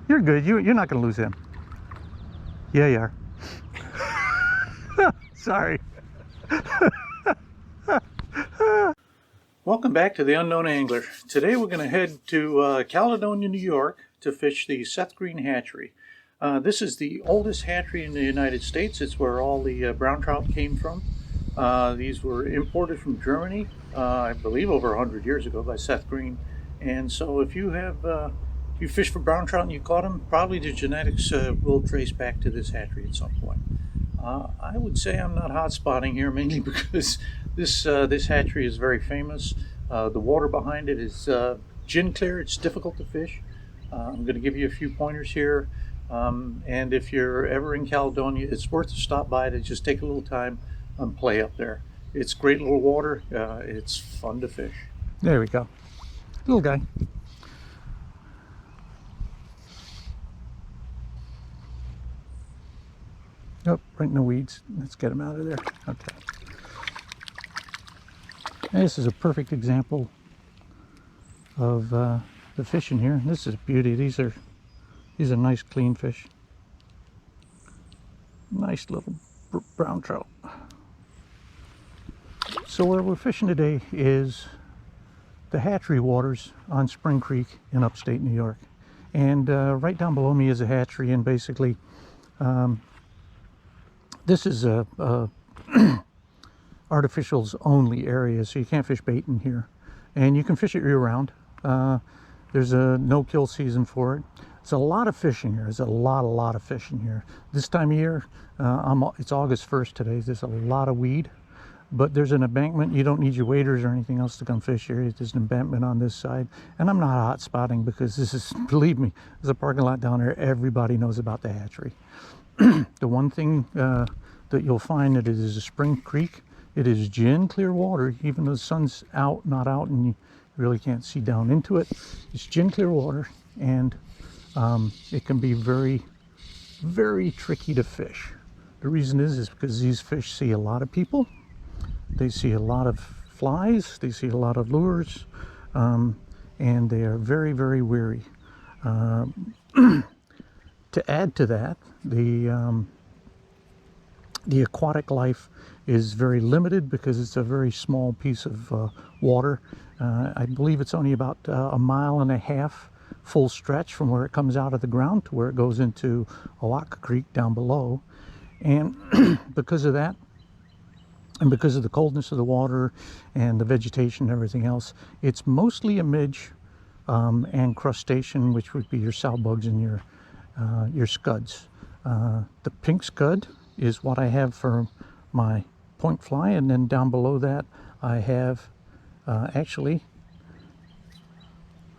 You're good. You're not going to lose him. Yeah, you are. Sorry. Welcome back to The Unknown Angler. Today we're going to head to Caledonia, New York to fish the Seth Green Hatchery. This is the oldest hatchery in the United States. It's where all the brown trout came from. These were imported from Germany, I believe over 100 years ago by Seth Green. And so if you have if you fish for brown trout and you caught them, probably the genetics will trace back to this hatchery at some point. I would say I'm not hot spotting here mainly because this hatchery is very famous. The water behind it is gin clear. It's difficult to fish. I'm going to give you a few pointers here. And if you're ever in Caledonia, it's worth a stop by to just take a little time and play up there. It's great little water. It's fun to fish. There we go. Little guy. Oh, right in the weeds. Let's get him out of there. Okay. This is a perfect example of the fish in here. This is a beauty. These are nice, clean fish. Nice little brown trout. So where we're fishing today is the hatchery waters on Spring Creek in upstate New York. And right down below me is a hatchery, and basically this is a artificials only area, so you can't fish bait in here. And you can fish it year round. There's a no-kill season for it. There's a lot of fish in here. There's a lot of fish in here. This time of year, it's August 1st today. There's a lot of weed, but there's an embankment. You don't need your waders or anything else to come fish here. There's an embankment on this side. And I'm not hot spotting because this is, believe me, there's a parking lot down there. Everybody knows about the hatchery. The one thing that you'll find that it is a Spring Creek, it is gin clear water, even though the sun's out, not out, and you really can't see down into it. It's gin clear water, and it can be very, very tricky to fish. The reason is because these fish see a lot of people, they see a lot of flies, they see a lot of lures, and they are very, very weary. To add to that, the aquatic life is very limited because it's a very small piece of water. I believe it's only about 1.5 miles full stretch from where it comes out of the ground to where it goes into Owaka Creek down below. And because of that, and because of the coldness of the water and the vegetation and everything else, it's mostly a midge and crustacean, which would be your sow bugs and your scuds. The pink scud is what I have for my point fly, and then down below that I have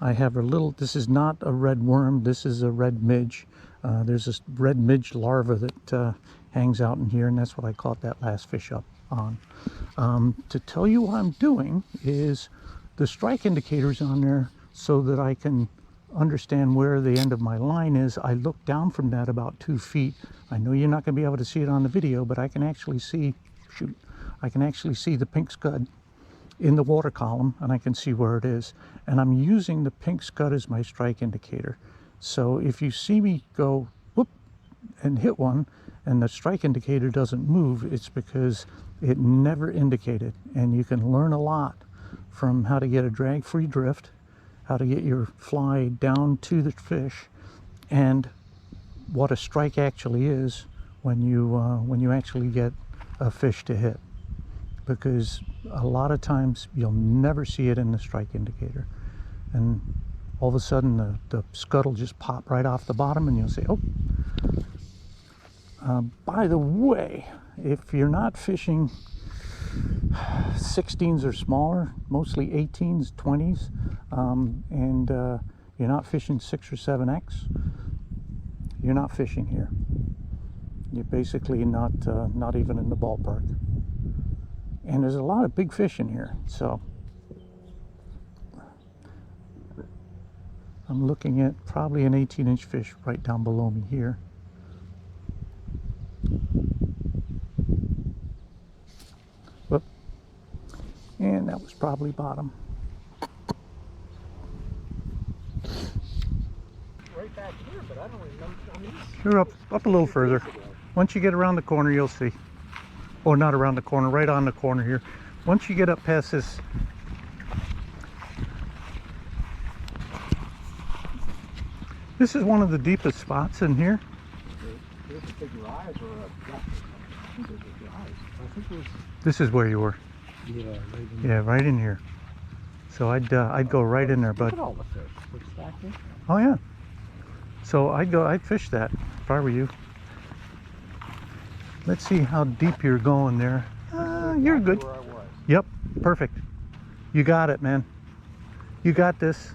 I have a little, this is not a red worm, this is a red midge. There's this red midge larva that hangs out in here, and that's what I caught that last fish up on. To tell you what I'm doing is the strike indicators on there so that I can understand where the end of my line is. I look down from that about 2 feet. I know you're not going to be able to see it on the video, but I can actually see, I can actually see the pink scud in the water column, and I can see where it is. And I'm using the pink scud as my strike indicator. So if you see me go whoop and hit one and the strike indicator doesn't move, it's because it never indicated. And you can learn a lot from how to get a drag-free drift, how to get your fly down to the fish, and what a strike actually is when you actually get a fish to hit. Because a lot of times you'll never see it in the strike indicator, and all of a sudden the scud will just pop right off the bottom, and you'll say, oh. By the way, if you're not fishing 16s or smaller, mostly 18s, 20s, and you're not fishing 6 or 7X, you're not fishing here. You're basically not even in the ballpark. And there's a lot of big fish in here, so I'm looking at probably an 18-inch fish right down below me here. Whoop. And that was probably bottom. Right back here, but I don't remember. I mean, You're up a little further. Once you get around the corner, you'll see. Oh, not around the corner, right on the corner here. Once you get up past this, this is one of the deepest spots in here. There's a big rise or a gap or something. I think there's a rise. I think it was. This is where you were. Yeah, right in Yeah, right in here. So I'd go right in there, Look bud. at all the fish. We're stacking. Oh yeah. So I'd fish that if I were you. Let's see how deep you're going there. You're good. Where I was. Yep, perfect. You got it, man. You got this.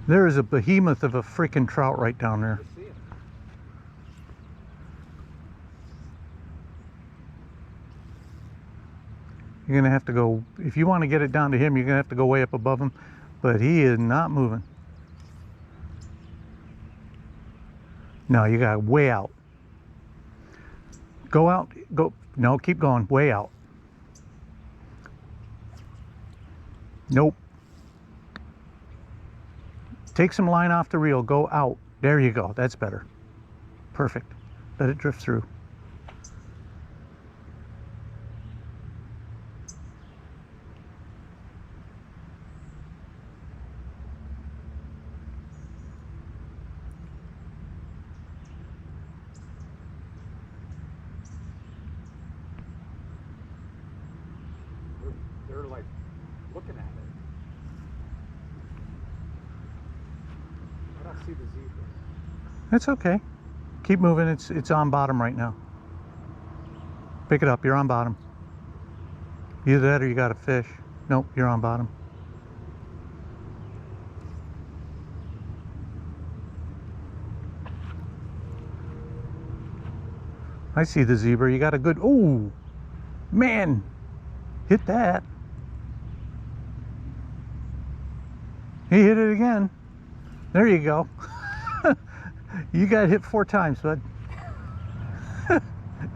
There is a behemoth of a freaking trout right down there. I see it. You're gonna have to go, if you want to get it down to him, you're gonna have to go way up above him, but he is not moving. No, you got way out. Go out, go, no, keep going, way out. Nope. Take some line off the reel, go out. There you go, that's better. Perfect. Let it drift through. They're like looking at it. I don't see the zebra. That's okay. Keep moving, it's on bottom right now. Pick it up, you're on bottom. Either that or you got a fish. Nope, you're on bottom. I see the zebra, you got a good, oh, man, hit that. He hit it again. There you go. You got hit 4 times, bud.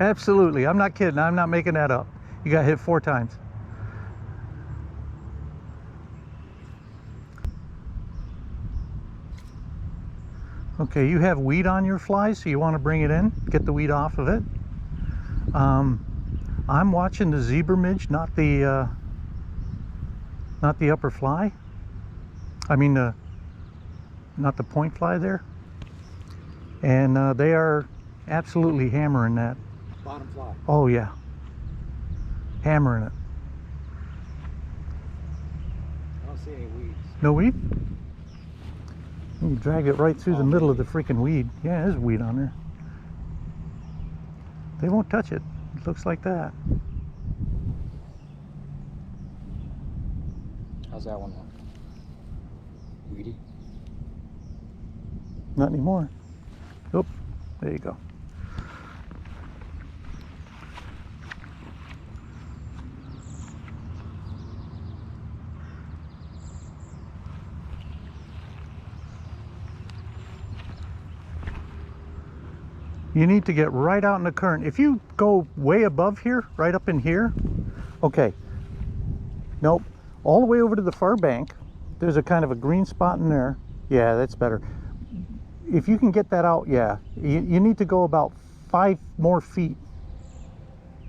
Absolutely, I'm not kidding, I'm not making that up. You got hit 4 times. Okay, you have weed on your fly, so you want to bring it in, get the weed off of it. I'm watching the zebra midge, not the upper fly. I mean, not the point fly there. And they are absolutely hammering that. Bottom fly. Oh yeah, hammering it. I don't see any weeds. No weed? You drag it right through the middle of the freaking weed. Yeah, there's weed on there. They won't touch it. It looks like that. How's that one look? Weedy? Not anymore. Oh, there you go. You need to get right out in the current. If you go way above here, right up in here, okay. Nope, all the way over to the far bank, there's a kind of a green spot in there. Yeah, that's better. If you can get that out, yeah, you need to go about 5 more feet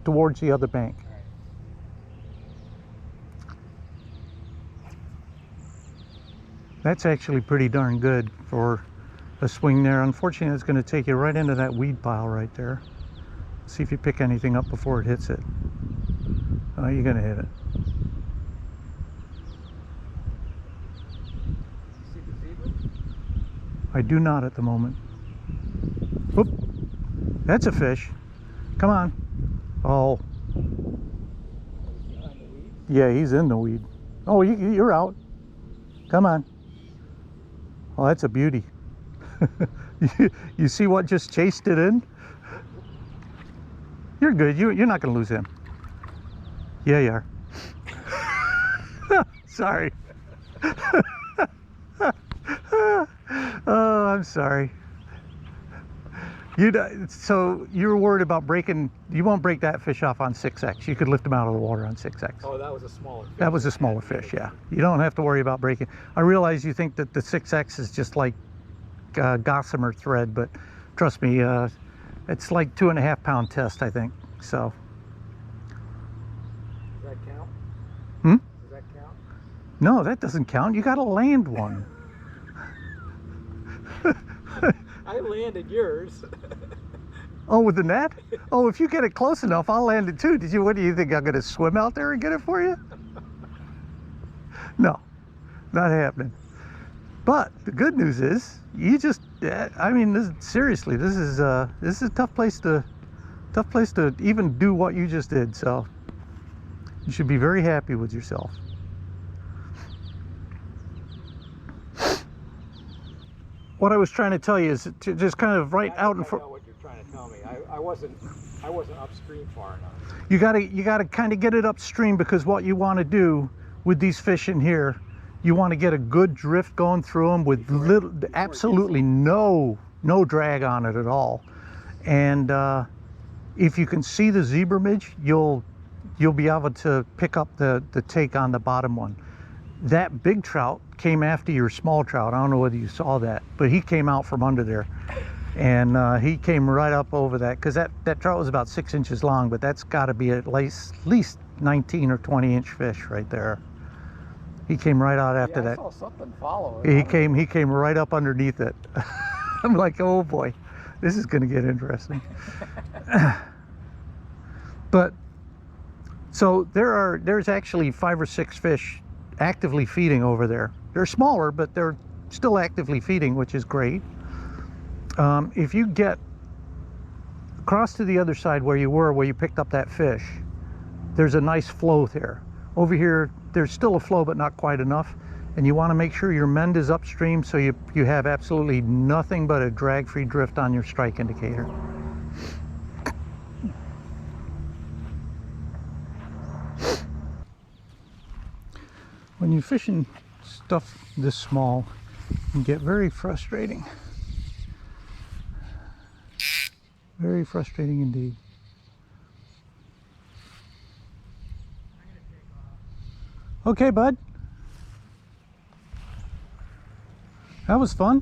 towards the other bank. That's actually pretty darn good for a swing there. Unfortunately, it's going to take you right into that weed pile right there. See if you pick anything up before it hits it. Oh, you're going to hit it. See the zebra? I do not at the moment. Whoop. That's a fish. Come on. Oh. Behind the weeds? Yeah, he's in the weed. Oh, you're out. Come on. Oh, that's a beauty. You see what just chased it in? You're good. You're not going to lose him. Yeah, you are. Sorry. Oh, I'm sorry. So you were worried about breaking, you won't break that fish off on 6X. You could lift them out of the water on 6X. Oh, that was a smaller fish. That was a smaller fish, yeah. You don't have to worry about breaking. I realize you think that the 6X is just like gossamer thread, but trust me, it's like 2.5 pound test, I think. So. Does that count? Hmm? Does that count? No, that doesn't count. You got to land one. I landed yours. Oh, with the net? Oh, if you get it close enough, I'll land it too. What do you think? I'm going to swim out there and get it for you? No, not happening. But the good news is, you just, I mean, seriously, this is a tough place to even do what you just did. So you should be very happy with yourself. What I was trying to tell you is to just kind of out in front. I know what you're trying to tell me. I wasn't upstream far enough. You gotta kind of get it upstream, because what you want to do with these fish in here, you want to get a good drift going through them with absolutely no drag on it at all. And if you can see the zebra midge, you'll be able to pick up the take on the bottom one. That big trout came after your small trout. I don't know whether you saw that, but he came out from under there, and he came right up over that, because that trout was about 6 inches long, but that's got to be at least 19 or 20 inch fish right there. He came right out after that. I saw something follow it. He came right up underneath it. I'm like, oh boy, this is going to get interesting. But so there's actually 5 or 6 fish actively feeding over there. They're smaller, but they're still actively feeding, which is great. If you get across to the other side where you picked up that fish, there's a nice flow there. Over here, there's still a flow, but not quite enough. And you want to make sure your mend is upstream, so you have absolutely nothing but a drag-free drift on your strike indicator. When you're fishing stuff this small, it can get very frustrating. Very frustrating indeed. Okay, bud. That was fun.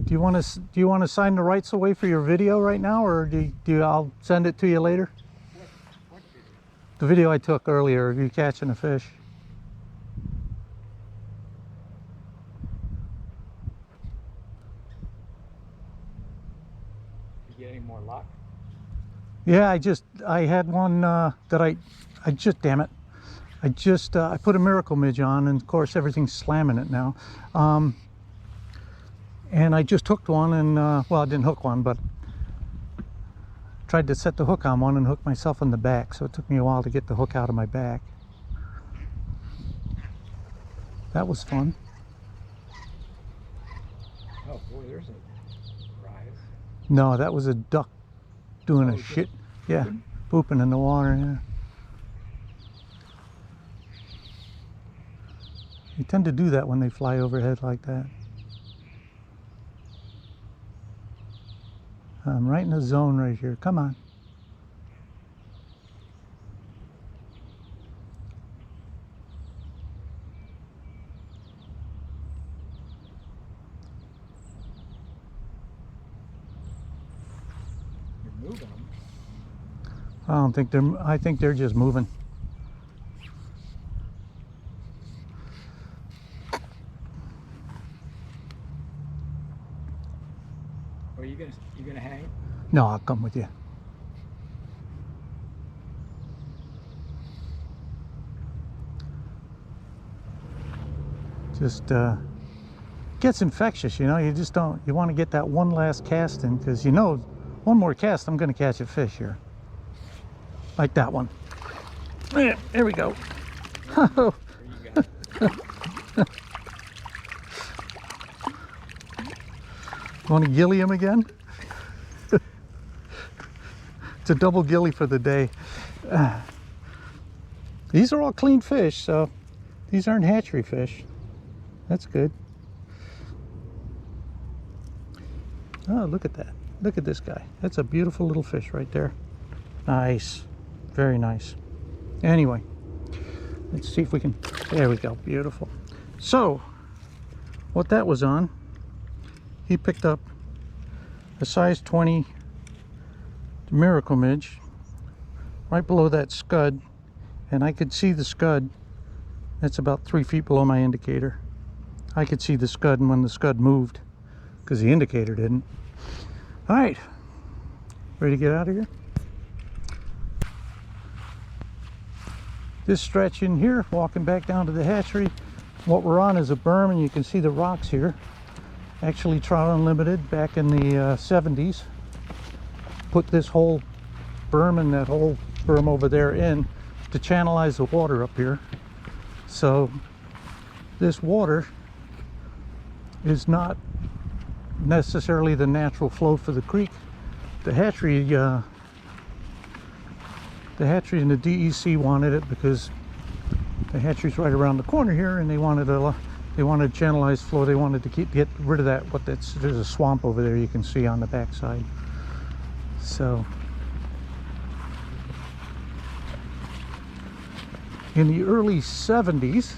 Do you want to sign the rights away for your video right now, or I'll send it to you later? The video I took earlier of you catching a fish. You get any more luck? Yeah, I had one that I damn it. I put a miracle midge on, and of course everything's slamming it now. And I just hooked one, and well, I didn't hook one, but tried to set the hook on one and hook myself in the back, so it took me a while to get the hook out of my back. That was fun. Oh boy, there's a rise. No, that was a duck doing a shit. Yeah, pooping in the water. Yeah. They tend to do that when they fly overhead like that. I'm right in the zone right here. Come on. You're moving them. I don't think I think they're just moving. Are you gonna hang? No, I'll come with you. Just gets infectious, you know. You just don't. You want to get that one last cast in, because you know, one more cast, I'm going to catch a fish here, like that one. There we go. Want to gilly him again? It's a double gilly for the day. These are all clean fish, so these aren't hatchery fish. That's good. Oh, look at that. Look at this guy. That's a beautiful little fish right there. Nice. Very nice. Anyway, let's see if we can... There we go. Beautiful. So, what that was on, he picked up a size 20 miracle midge right below that scud, and I could see the scud. That's about 3 feet below my indicator. I could see the scud, and when the scud moved, because the indicator didn't. All right, ready to get out of here? This stretch in here, walking back down to the hatchery, what we're on is a berm, and you can see the rocks here. Actually, Trout Unlimited back in the 70s put this whole berm and that whole berm over there in to channelize the water up here. So this water is not necessarily the natural flow for the creek. The hatchery and the DEC wanted it because the hatchery's right around the corner here, and they wanted channelized flow. They wanted to get rid of that. There's a swamp over there you can see on the backside. So in the early 70s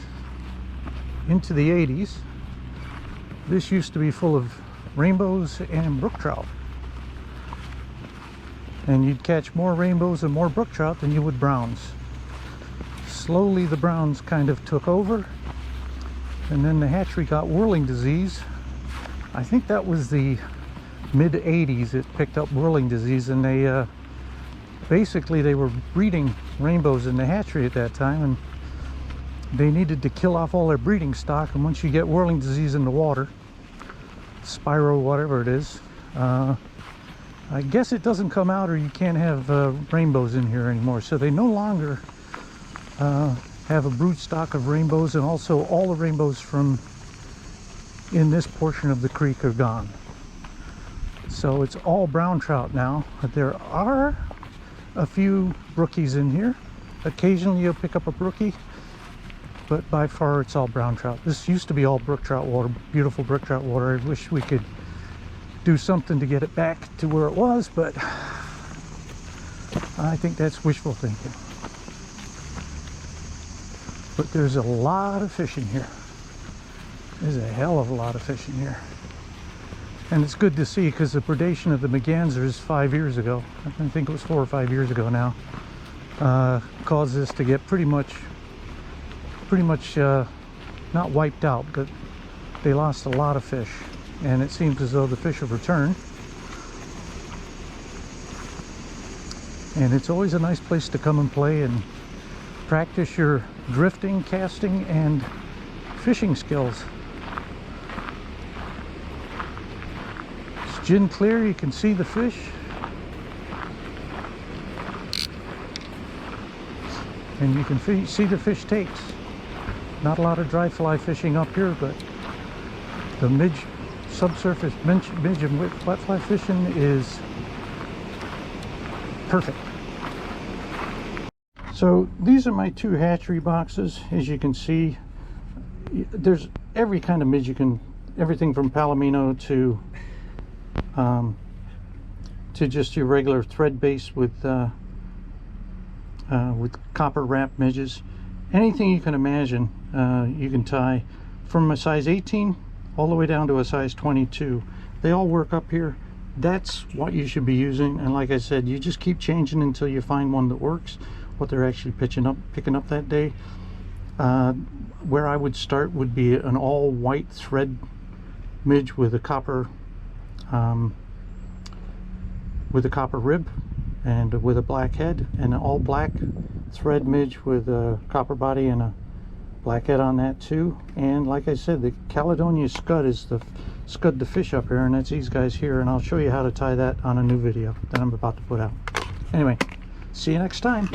into the 80s, this used to be full of rainbows and brook trout, and you'd catch more rainbows and more brook trout than you would browns. Slowly the browns kind of took over, and then the hatchery got whirling disease. I think that was the mid 80s it picked up whirling disease, and they basically they were breeding rainbows in the hatchery at that time, and they needed to kill off all their breeding stock. And once you get whirling disease in the water, Spiro, whatever it is, I guess it doesn't come out, or you can't have rainbows in here anymore. So they no longer have a brood stock of rainbows, and also all the rainbows from in this portion of the creek are gone. So it's all brown trout now. There are a few brookies in here. Occasionally you'll pick up a brookie, but by far it's all brown trout. This used to be all brook trout water, beautiful brook trout water. I wish we could do something to get it back to where it was, but I think that's wishful thinking. But there's a lot of fish in here. There's a hell of a lot of fish in here. And it's good to see, because the predation of the mergansers 5 years ago, I think it was 4 or 5 years ago now, caused this to get pretty much not wiped out, but they lost a lot of fish. And it seems as though the fish have returned. And it's always a nice place to come and play and practice your drifting, casting, and fishing skills. It's gin clear, you can see the fish. And you can see the fish takes. Not a lot of dry fly fishing up here, but the midge, subsurface midge and wet fly fishing is perfect. So these are my 2 hatchery boxes. As you can see, there's every kind of midge you can, everything from palomino to just your regular thread base with copper wrap midges. Anything you can imagine, you can tie, from a size 18 all the way down to a size 22. They all work up here. That's what you should be using, and like I said, you just keep changing until you find one that works, what they're actually picking up that day. Where I would start would be an all white thread midge with a copper rib and with a black head, and an all black thread midge with a copper body and a black head on that too. And like I said, the Caledonia scud is the scud to fish up here, and that's these guys here, and I'll show you how to tie that on a new video that I'm about to put out. Anyway, see you next time.